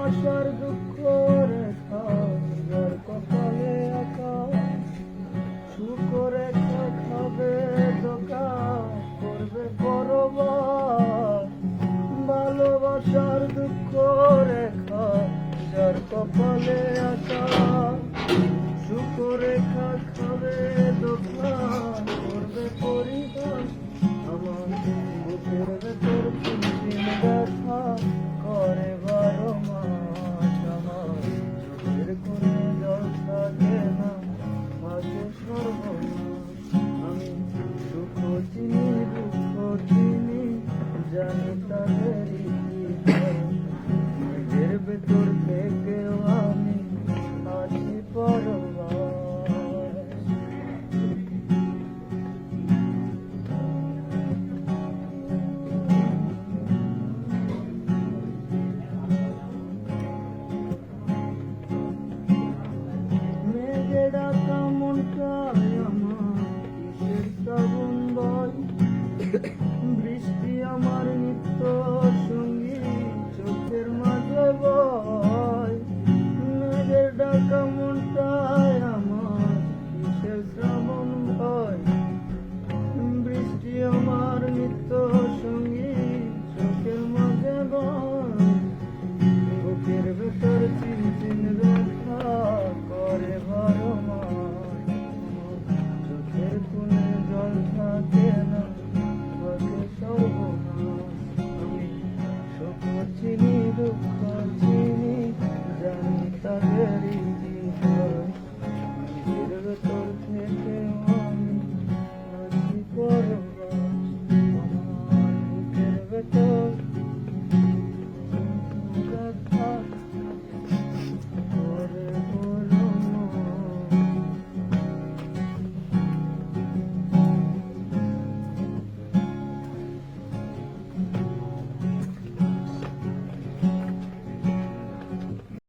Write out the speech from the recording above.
ভালোবাসার দুঃখ রেখা যার কপালে আঁকা, সুখ রেখা খাবে ধোকা, করবে পরবাস। ভালোবাসার দুঃখ রেখা যার কপালে আঁকা, সুখ রেখা খাবে ধোকা, করবে পরিবার। আমার বুকের ভেতর দিন ব্যথা করে 12 মাস। আমার চোখের কোণে জল থাকে না, ভাগ্যে সর্বনাশ। আমি সুখ চিনি দুঃখ চিনি, জানি তাদেরই